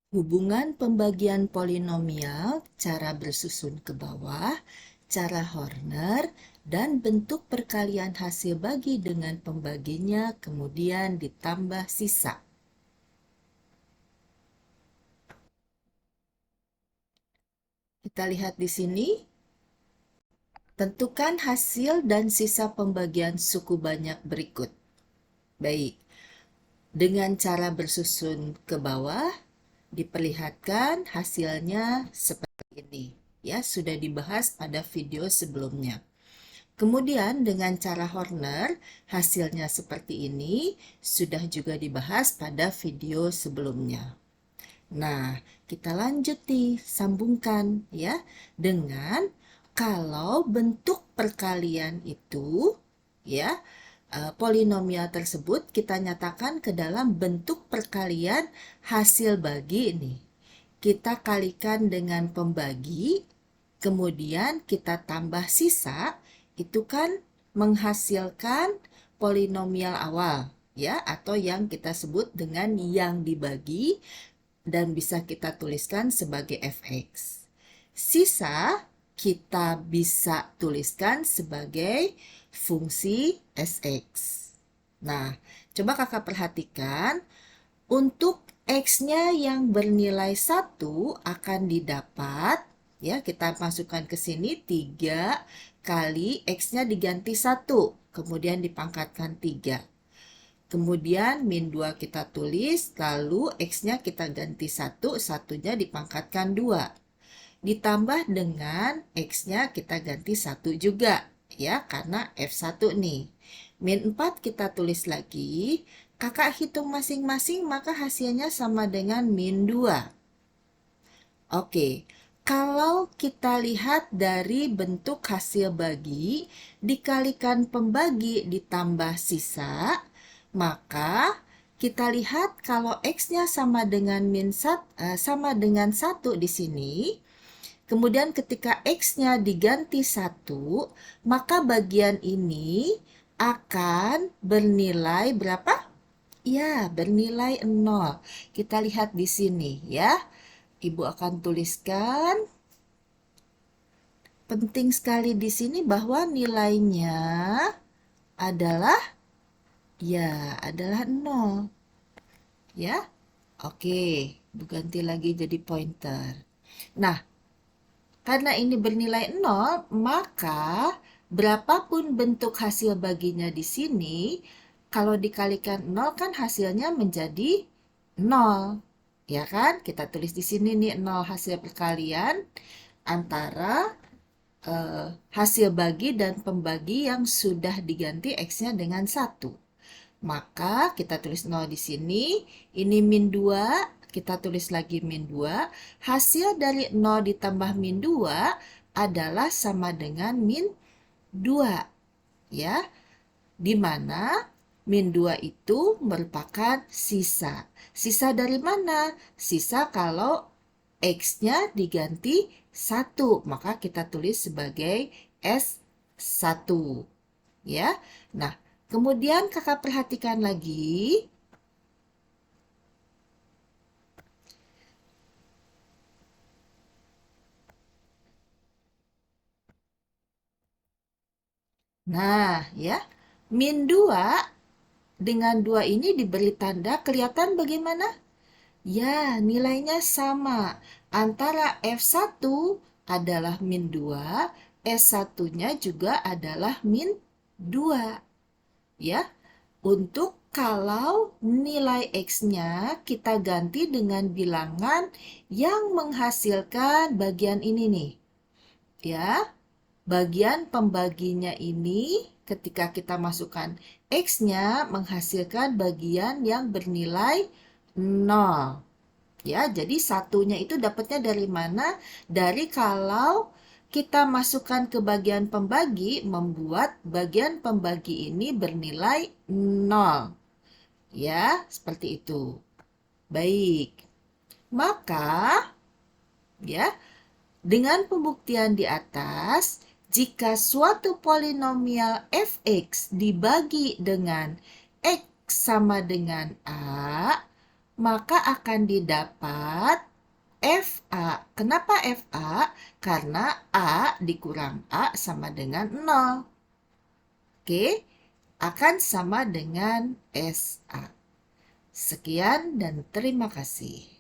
Hubungan pembagian polinomial, cara bersusun ke bawah, cara Horner, dan bentuk perkalian hasil bagi dengan pembaginya kemudian ditambah sisa. Kita lihat di sini, tentukan hasil dan sisa pembagian suku banyak berikut. Baik, dengan cara bersusun ke bawah, diperlihatkan hasilnya seperti ini. Ya, sudah dibahas pada video sebelumnya. Kemudian dengan cara Horner, hasilnya seperti ini, sudah juga dibahas pada video sebelumnya. Nah, kita lanjut nih, sambungkan ya, dengan kalau bentuk perkalian itu, ya, polinomial tersebut kita nyatakan ke dalam bentuk perkalian hasil bagi ini. Kita kalikan dengan pembagi, kemudian kita tambah sisa, itu kan menghasilkan polinomial awal, ya, atau yang kita sebut dengan yang dibagi dan bisa kita tuliskan sebagai fx. Sisa kita bisa tuliskan sebagai fungsi sx. Nah, coba kakak perhatikan, untuk X-nya yang bernilai 1 akan didapat, ya kita masukkan ke sini 3 kali X-nya diganti 1, kemudian dipangkatkan 3. Kemudian min 2 kita tulis, lalu X-nya kita ganti 1, satunya dipangkatkan 2. Ditambah dengan X-nya kita ganti 1 juga, ya karena F1 nih. Min 4 kita tulis lagi, kakak hitung masing-masing maka hasilnya sama dengan min 2. Oke, kalau kita lihat dari bentuk hasil bagi dikalikan pembagi ditambah sisa, maka kita lihat kalau X-nya sama dengan sama dengan 1 di sini. Kemudian ketika X-nya diganti 1, maka bagian ini akan bernilai berapa? Ya, bernilai 0. Kita lihat di sini ya. Ibu akan tuliskan. Penting sekali di sini bahwa nilainya adalah adalah 0. Ya. Oke, ganti lagi jadi pointer. Nah, karena ini bernilai 0, maka berapapun bentuk hasil baginya di sini, kalau dikalikan 0 kan hasilnya menjadi 0. Ya kan? Kita tulis di sini nih 0 hasil perkalian antara hasil bagi dan pembagi yang sudah diganti X-nya dengan 1. Maka kita tulis 0 di sini, ini min 2, kita tulis lagi min 2. Hasil dari 0 ditambah min 2 adalah sama dengan min 2. Ya, di mana min 2 itu merupakan sisa. Sisa dari mana? Sisa kalau X-nya diganti 1, maka kita tulis sebagai S1. Ya, nah, kemudian kakak perhatikan lagi. Nah, ya, min 2 dengan 2 ini diberi tanda kelihatan bagaimana? Ya, nilainya sama. Antara F1 adalah min 2, S1-nya juga adalah min 2. Ya, untuk kalau nilai X-nya kita ganti dengan bilangan yang menghasilkan bagian ini nih. Ya, bagian pembaginya ini ketika kita masukkan X-nya menghasilkan bagian yang bernilai 0. Ya, jadi satunya itu dapatnya dari mana? Dari kalau kita masukkan ke bagian pembagi, membuat bagian pembagi ini bernilai 0. Ya, seperti itu. Baik. Maka, ya, dengan pembuktian di atas, jika suatu polinomial fx dibagi dengan x sama dengan a, maka akan didapat FA. Kenapa FA? Karena A dikurang A sama dengan 0. Oke, akan sama dengan SA. Sekian dan terima kasih.